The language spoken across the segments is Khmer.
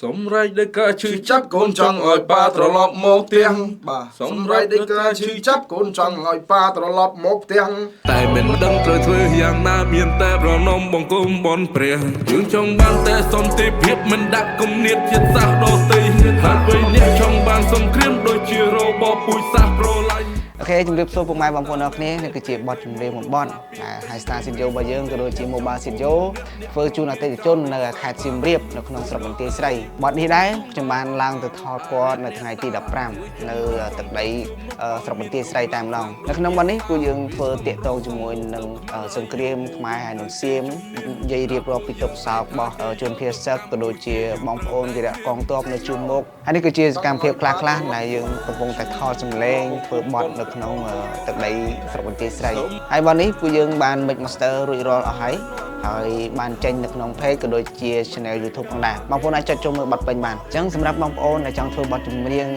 Sống ray đây ca chữ chấp côn trong ngồi ba trò lọp một tiếng bà sống ray đây ca chữ chấp côn trong ngồi ba trò lọp một tiếng tại mình đâm trời thuê yang na miền tây rồi nôm bông cung bon pre những trong ban tê xóm tê biết mình đã công niết chết xa đô tây hạt với nhẹ trong ban sông kriêm đôi chia rô bò bùi xa pro lạnh ok ជំរាបសួរពុកម៉ែបងប្អូនអរគ្នានេះគឺជាបទចម្រៀងមួយបទហើយ Star Studio របស់យើងក៏ដូចជា Mobile Studio ធ្វើជូនអតិថិជននៅខេត្តសៀមរាបនៅក្នុងស្រុកបន្ទាយស្រីបទនេះដែរខ្ញុំបានឡើងទៅថតគាត់នៅថ្ងៃទី15នៅទឹកដីស្រុកបន្ទាយស្រីតែម្ដងនៅក្នុងបទនេះគឺយើងធ្វើតាក់ទងជាមួយនឹងសង្គ្រាមខ្មែរហើយនិងសៀមនិយាយរៀបរាប់ពីទុកសោករបស់ជនភៀសសឹកក៏ដូចជាបងប្អូនវីរៈកងទ័ពនៅជួរមុខហើយនេះគឺជាសកម្មភាពខ្លះៗដែលយើងកំពុងតែថតសម្លេងធ្វើបទនៅក្នុងទឹកដីស្រុកបន្ទាយស្រីហើយបទនេះគឺយើងបាន mix master រួចរាល់អស់ហើយបានចេញនៅក្នុង page ក៏ដូចជា channel YouTube ផងដែរបងប្អូនអាចចុចចូលមើលបទពេញបានអញ្ចឹងសម្រាប់បងប្អូនដែលចង់ធ្វើបទចម្រៀង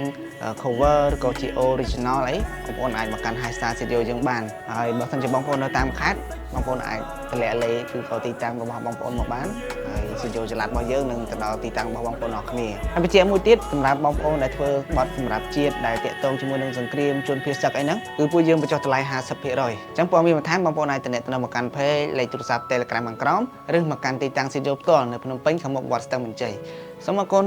cover ឬក៏ជា original អីបងប្អូនអាចមកកាន់ Star Studio យើងបានហើយបើសិនជាបងប្អូននៅតាមខេត្តបងប្អូនអាចតម្លាក់លេខគឺក៏ទីតាំងរបស់បងប្អូនមកបានហើយ Studio ចល័តរបស់យើងនឹងទៅដល់ទីតាំងរបស់បងប្អូនអរគ្នាហើយបញ្ជាក់មួយទៀតសម្រាប់បងប្អូនដែលធ្វើបទសម្រាប់ជាតិដែលតាក់ទងជាមួយនឹងសង្គ្រាមជនភៀសសឹកអីហ្នឹងគឺពួកយើងបញ្ចុះតម្លៃ 50% អញ្ចឹងព័ត៌មានបន្ថែមបងប្អូនអាចទៅមកកាន់ page លេខទូរស័ព្ទ Telegram ខាងក្រោមឬមកកាន់ទីតាំង Studio ផ្ទាល់នៅភ្នំពេញខាងមុខវត្តស្ទឹងមានជ័យសូមអរគុណ